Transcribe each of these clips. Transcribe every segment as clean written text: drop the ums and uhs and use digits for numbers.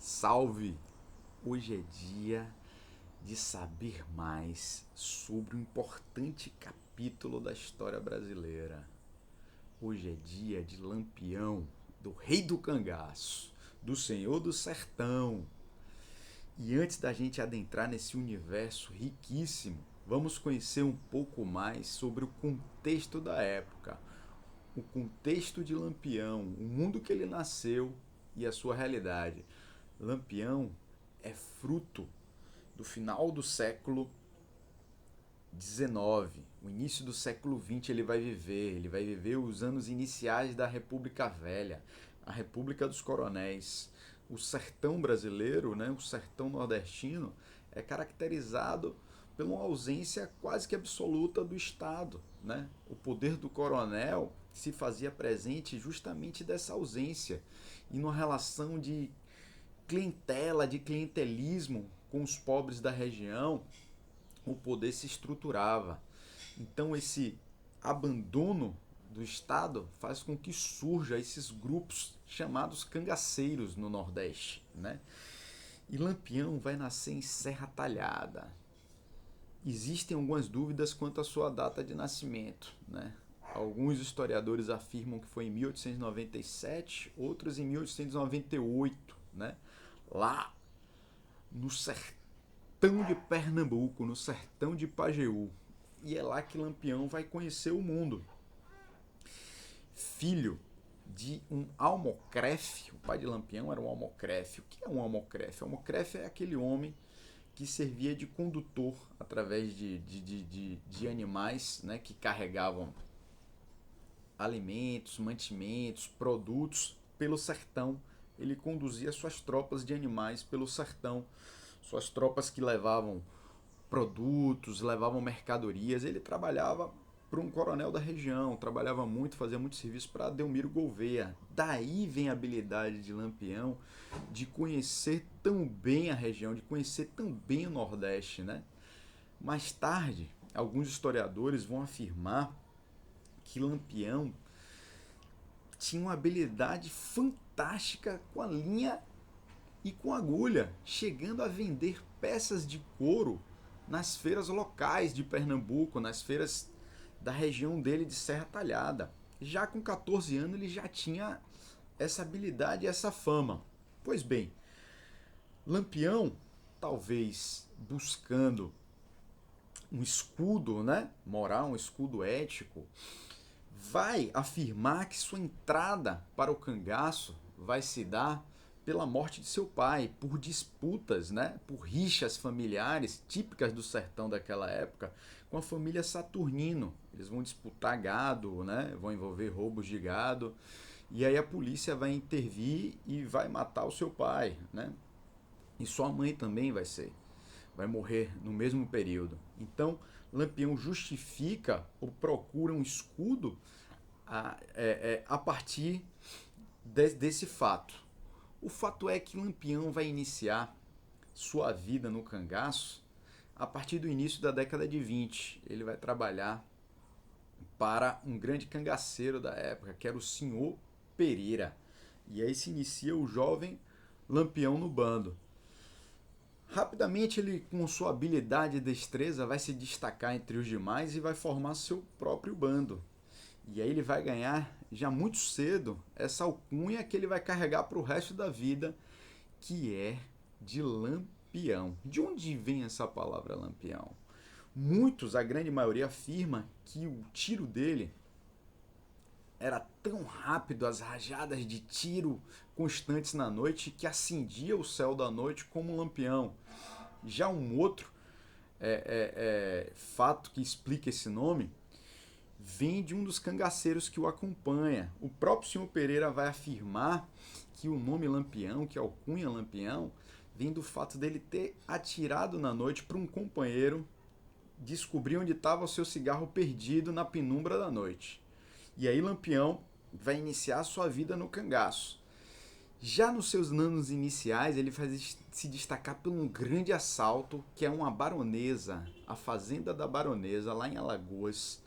Salve! Hoje é dia de saber mais sobre um importante capítulo da história brasileira. Hoje é dia de Lampião, do Rei do Cangaço, do Senhor do Sertão. E antes da gente adentrar nesse universo riquíssimo, vamos conhecer um pouco mais sobre o contexto da época, o contexto de Lampião, o mundo que ele nasceu e a sua realidade. Lampião é fruto do final do século XIX, o início do século XX ele vai viver os anos iniciais da República Velha, a República dos Coronéis. O sertão brasileiro, né, o sertão nordestino, é caracterizado pela uma ausência quase que absoluta do Estado. Né? O poder do coronel se fazia presente justamente dessa ausência e numa relação de clientela, de clientelismo com os pobres da região, o poder se estruturava. Então esse abandono do Estado faz com que surja esses grupos chamados cangaceiros no Nordeste. Né? E Lampião vai nascer em Serra Talhada. Existem algumas dúvidas quanto à sua data de nascimento. Né? Alguns historiadores afirmam que foi em 1897, outros em 1898, né? Lá no sertão de Pernambuco, no sertão de Pajeú. E é lá que Lampião vai conhecer o mundo. Filho de um almocrefe, o pai de Lampião era um almocrefe. O que é um almocrefe? O almocrefe é aquele homem que servia de condutor através de animais, né, que carregavam alimentos, mantimentos, produtos pelo sertão. Ele conduzia suas tropas de animais pelo sertão, suas tropas que levavam produtos, levavam mercadorias. Ele trabalhava para um coronel da região, trabalhava muito, fazia muito serviço para Delmiro Gouveia. Daí vem a habilidade de Lampião de conhecer tão bem a região, de conhecer tão bem o Nordeste. Né? Mais tarde, alguns historiadores vão afirmar que Lampião tinha uma habilidade fantástica com a linha e com agulha, chegando a vender peças de couro nas feiras locais de Pernambuco, nas feiras da região dele de Serra Talhada. Já com 14 anos ele já tinha essa habilidade e essa fama. Pois bem, Lampião, talvez buscando um escudo, né, moral, um escudo ético, vai afirmar que sua entrada para o cangaço vai se dar pela morte de seu pai, por disputas, né, por rixas familiares típicas do sertão daquela época com a família Saturnino. Eles vão disputar gado, né, vão envolver roubos de gado, e aí a polícia vai intervir e vai matar o seu pai. Né? E sua mãe também vai morrer no mesmo período. Então, Lampião justifica ou procura um escudo a partir desse fato. O fato é que Lampião vai iniciar sua vida no cangaço a partir do início da década de 20. Ele vai trabalhar para um grande cangaceiro da época, que era o Senhor Pereira. E aí se inicia o jovem Lampião no bando. Rapidamente ele, com sua habilidade e destreza, vai se destacar entre os demais e vai formar seu próprio bando. E aí ele vai ganhar, já muito cedo, essa alcunha que ele vai carregar para o resto da vida, que é de Lampião. De onde vem essa palavra Lampião? Muitos, a grande maioria, afirma que o tiro dele era tão rápido, as rajadas de tiro constantes na noite, que acendia o céu da noite como um lampião. Já um outro fato que explica esse nome vem de um dos cangaceiros que o acompanha. O próprio senhor Pereira vai afirmar que o nome Lampião, que alcunha Lampião, vem do fato dele ter atirado na noite para um companheiro descobrir onde estava o seu cigarro perdido na penumbra da noite. E aí Lampião vai iniciar sua vida no cangaço. Já nos seus anos iniciais, ele vai se destacar por um grande assalto, que é uma baronesa, a fazenda da baronesa, lá em Alagoas.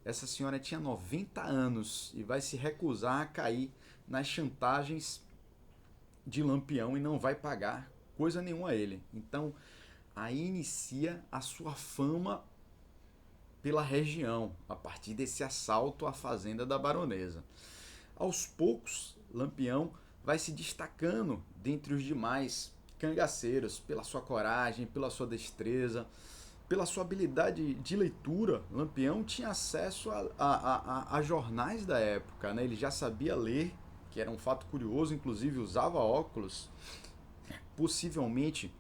Essa senhora tinha 90 anos e vai se recusar a cair nas chantagens de Lampião e não vai pagar coisa nenhuma a ele. Então, aí inicia a sua fama pela região, a partir desse assalto à fazenda da baronesa. Aos poucos, Lampião vai se destacando dentre os demais cangaceiros pela sua coragem, pela sua destreza, pela sua habilidade de leitura. Lampião tinha acesso a jornais da época, né? Ele já sabia ler, que era um fato curioso, inclusive usava óculos, possivelmente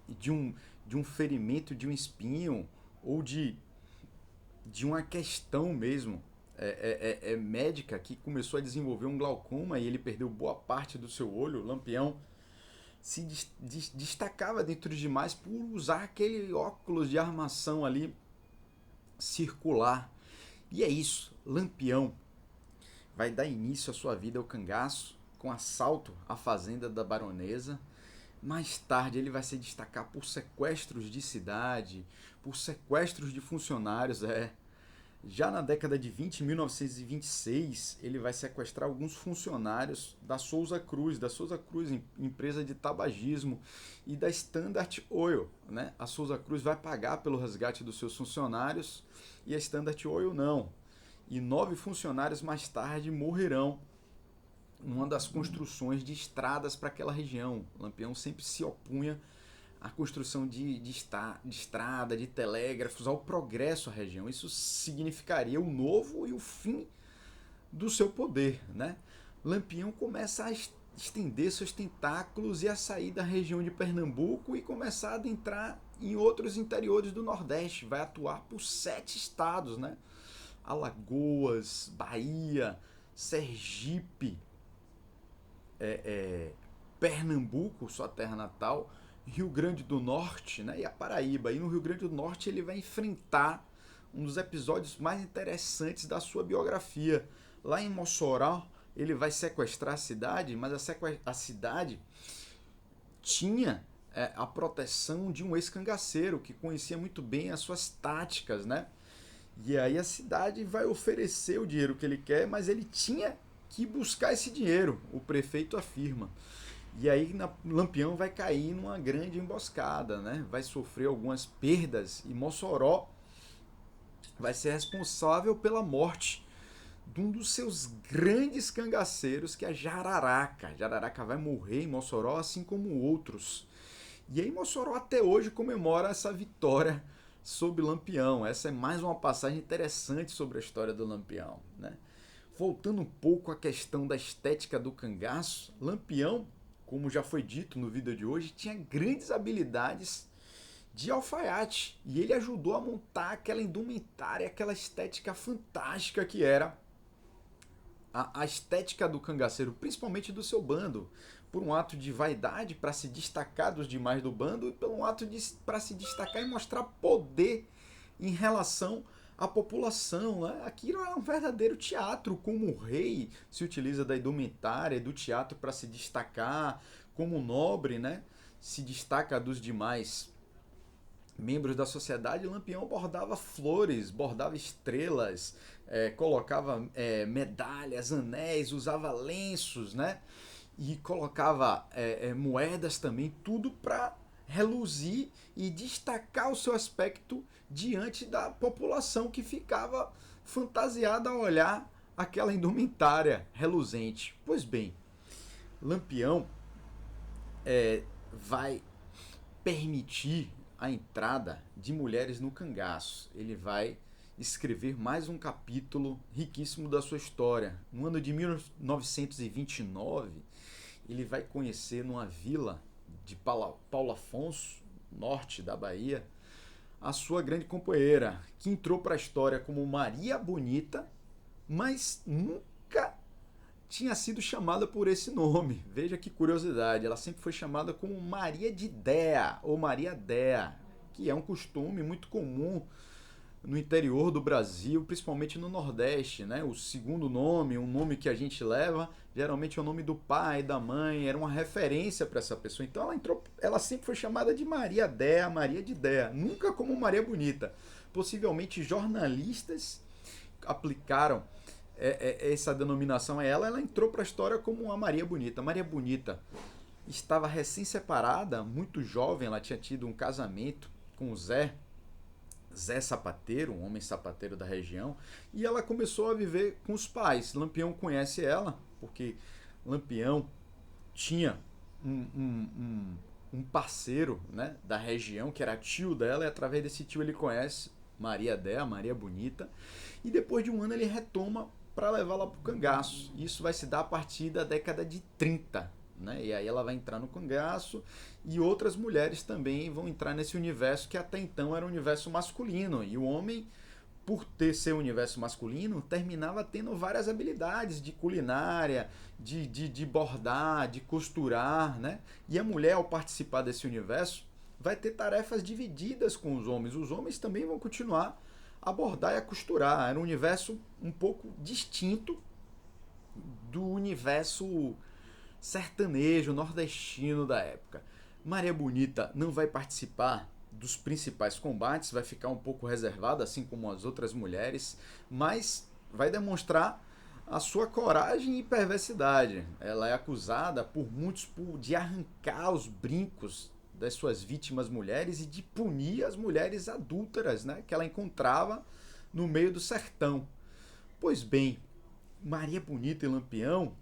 de um ferimento de um espinho ou de uma questão mesmo médica que começou a desenvolver um glaucoma e ele perdeu boa parte do seu olho. Lampião se destacava dentro dos demais por usar aquele óculos de armação ali circular. E é isso, Lampião vai dar início à sua vida ao cangaço com assalto à fazenda da baronesa. Mais tarde ele vai se destacar por sequestros de cidade, por sequestros de funcionários. Já na década de 20, em 1926, ele vai sequestrar alguns funcionários da Souza Cruz, empresa de tabagismo, e da Standard Oil, né? A Souza Cruz vai pagar pelo resgate dos seus funcionários e a Standard Oil não. E 9 funcionários mais tarde morrerão numa das construções de estradas para aquela região. Lampião sempre se opunha à construção de estrada, de telégrafos, ao progresso da região. Isso significaria o novo e o fim do seu poder, né? Lampião começa a estender seus tentáculos e a sair da região de Pernambuco e começar a adentrar em outros interiores do Nordeste. Vai atuar por 7 estados, né? Alagoas, Bahia, Sergipe, Pernambuco, sua terra natal, Rio Grande do Norte, né, e a Paraíba. E no Rio Grande do Norte ele vai enfrentar um dos episódios mais interessantes da sua biografia. Lá em Mossoró, ele vai sequestrar a cidade, mas a cidade tinha a proteção de um ex-cangaceiro que conhecia muito bem as suas táticas, né? E aí a cidade vai oferecer o dinheiro que ele quer, mas ele tinha que buscar esse dinheiro, o prefeito afirma. E aí Lampião vai cair numa grande emboscada, né? Vai sofrer algumas perdas e Mossoró vai ser responsável pela morte de um dos seus grandes cangaceiros, que é Jararaca. Jararaca vai morrer em Mossoró, assim como outros. E aí Mossoró até hoje comemora essa vitória sobre Lampião. Essa é mais uma passagem interessante sobre a história do Lampião, né? Voltando um pouco à questão da estética do cangaço, Lampião, como já foi dito no vídeo de hoje, tinha grandes habilidades de alfaiate e ele ajudou a montar aquela indumentária, aquela estética fantástica que era a estética do cangaceiro, principalmente do seu bando, por um ato de vaidade para se destacar dos demais do bando e por um ato para se destacar e mostrar poder em relação à população, né? Aquilo é um verdadeiro teatro, como o rei se utiliza da indumentária, do teatro para se destacar, como o nobre, né, se destaca dos demais membros da sociedade. Lampião bordava flores, bordava estrelas, colocava medalhas, anéis, usava lenços, né? E colocava moedas também, tudo para reluzir e destacar o seu aspecto diante da população que ficava fantasiada a olhar aquela indumentária reluzente. Pois bem, Lampião vai permitir a entrada de mulheres no cangaço. Ele vai escrever mais um capítulo riquíssimo da sua história. No ano de 1929, ele vai conhecer numa vila de Paulo Afonso, norte da Bahia, a sua grande companheira, que entrou para a história como Maria Bonita, mas nunca tinha sido chamada por esse nome. Veja que curiosidade, ela sempre foi chamada como Maria de Déa ou Maria Déa, que é um costume muito comum no interior do Brasil, principalmente no Nordeste, né? O segundo nome, um nome que a gente leva, geralmente é o nome do pai, da mãe, era uma referência para essa pessoa. Então ela sempre foi chamada de Maria Déa, Maria de Déa, nunca como Maria Bonita. Possivelmente jornalistas aplicaram essa denominação é ela entrou para a história como a Maria Bonita. Maria Bonita estava recém-separada, muito jovem, ela tinha tido um casamento com o Zé Sapateiro, um homem sapateiro da região, e ela começou a viver com os pais. Lampião conhece ela, porque Lampião tinha um parceiro, né, da região, que era tio dela, e através desse tio ele conhece Maria Dé, a Maria Bonita, e depois de um ano ele retoma para levá-la para o cangaço. Isso vai se dar a partir da década de 30, né? E aí ela vai entrar no cangaço e outras mulheres também vão entrar nesse universo que até então era um universo masculino. E o homem, por ter seu universo masculino, terminava tendo várias habilidades de culinária, de bordar, de costurar, né? E a mulher, ao participar desse universo, vai ter tarefas divididas com os homens. Os homens também vão continuar a bordar e a costurar. Era um universo um pouco distinto do universo sertanejo, nordestino da época. Maria Bonita não vai participar dos principais combates, vai ficar um pouco reservada, assim como as outras mulheres, mas vai demonstrar a sua coragem e perversidade. Ela é acusada por muitos de arrancar os brincos das suas vítimas mulheres e de punir as mulheres adúlteras, né, que ela encontrava no meio do sertão. Pois bem, Maria Bonita e Lampião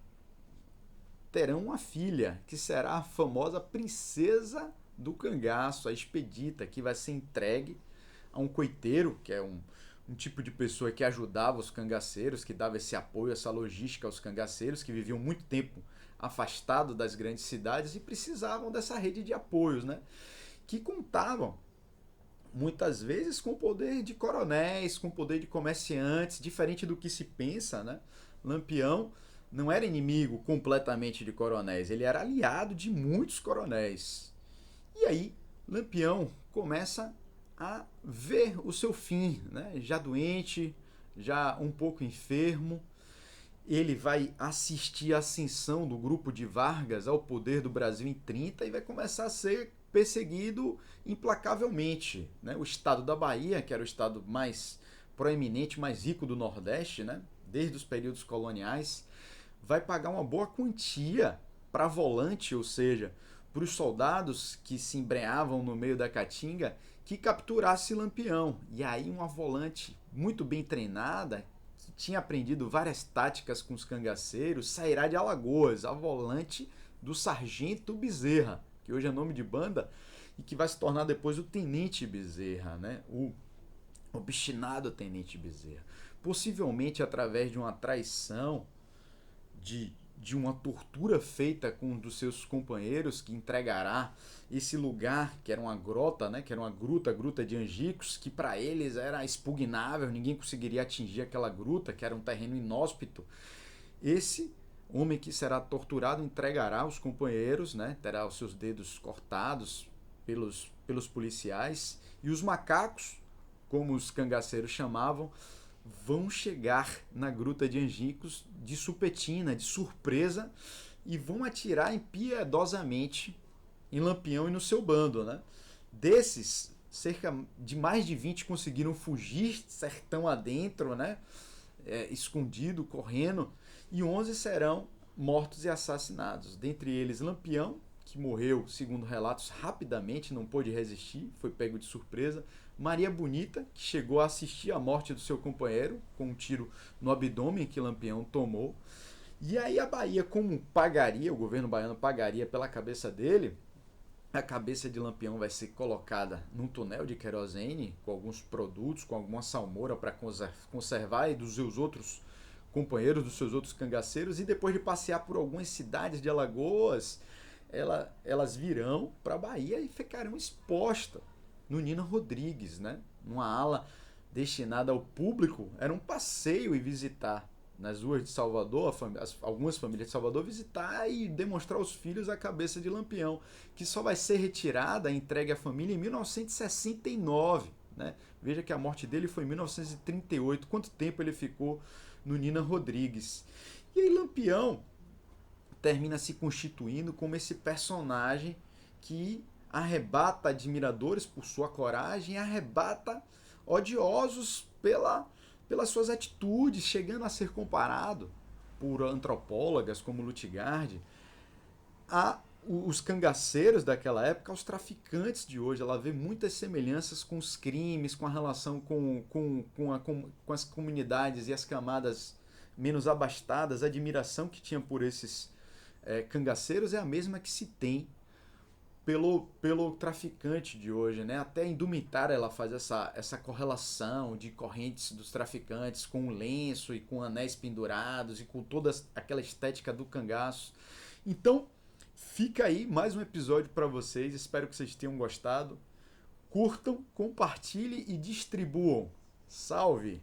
terão uma filha, que será a famosa princesa do cangaço, a Expedita, que vai ser entregue a um coiteiro, que é um tipo de pessoa que ajudava os cangaceiros, que dava esse apoio, essa logística aos cangaceiros, que viviam muito tempo afastados das grandes cidades e precisavam dessa rede de apoios, né? Que contavam muitas vezes com o poder de coronéis, com o poder de comerciantes, diferente do que se pensa, né? Lampião não era inimigo completamente de coronéis, ele era aliado de muitos coronéis. E aí, Lampião começa a ver o seu fim, né? Já doente, já um pouco enfermo. Ele vai assistir a ascensão do grupo de Vargas ao poder do Brasil em 30 e vai começar a ser perseguido implacavelmente, né? O estado da Bahia, que era o estado mais proeminente, mais rico do Nordeste, né, desde os períodos coloniais, vai pagar uma boa quantia para volante, ou seja, para os soldados que se embreavam no meio da caatinga, que capturasse Lampião. E aí uma volante muito bem treinada, que tinha aprendido várias táticas com os cangaceiros, sairá de Alagoas, a volante do Sargento Bezerra, que hoje é nome de banda, e que vai se tornar depois o Tenente Bezerra, né? O obstinado Tenente Bezerra. Possivelmente através de uma traição, de uma tortura feita com um dos seus companheiros, que entregará esse lugar, que era uma grota, né, que era uma gruta de Angicos, que para eles era expugnável, ninguém conseguiria atingir aquela gruta, que era um terreno inóspito. Esse homem que será torturado entregará os companheiros, né, terá os seus dedos cortados pelos policiais, e os macacos, como os cangaceiros chamavam, vão chegar na gruta de Angicos de supetina, de surpresa, e vão atirar impiedosamente em Lampião e no seu bando, né? Desses, cerca de mais de 20 conseguiram fugir sertão adentro, né? Escondido, correndo, e 11 serão mortos e assassinados. Dentre eles Lampião, que morreu, segundo relatos, rapidamente, não pôde resistir, foi pego de surpresa. Maria Bonita, que chegou a assistir à morte do seu companheiro, com um tiro no abdômen que Lampião tomou. E aí a Bahia, como pagaria, o governo baiano pagaria pela cabeça dele, a cabeça de Lampião vai ser colocada num tonel de querosene, com alguns produtos, com alguma salmoura para conservar, e dos seus outros companheiros, dos seus outros cangaceiros, e depois de passear por algumas cidades de Alagoas, elas virão para a Bahia e ficarão expostas no Nina Rodrigues, né? Numa ala destinada ao público, era um passeio e visitar nas ruas de Salvador, algumas famílias de Salvador, visitar e demonstrar aos filhos a cabeça de Lampião, que só vai ser retirada e entregue à família em 1969, né? Veja que a morte dele foi em 1938, quanto tempo ele ficou no Nina Rodrigues. E aí Lampião termina se constituindo como esse personagem que arrebata admiradores por sua coragem, arrebata odiosos pelas suas atitudes, chegando a ser comparado por antropólogas como Lutgard a os cangaceiros daquela época aos traficantes de hoje. Ela vê muitas semelhanças com os crimes, com a relação com as comunidades e as camadas menos abastadas. A admiração que tinha por esses cangaceiros é a mesma que se tem pelo traficante de hoje, né? Até a indumentária ela faz essa correlação de correntes dos traficantes com um lenço e com anéis pendurados e com toda aquela estética do cangaço. Então, fica aí mais um episódio para vocês. Espero que vocês tenham gostado. Curtam, compartilhem e distribuam. Salve!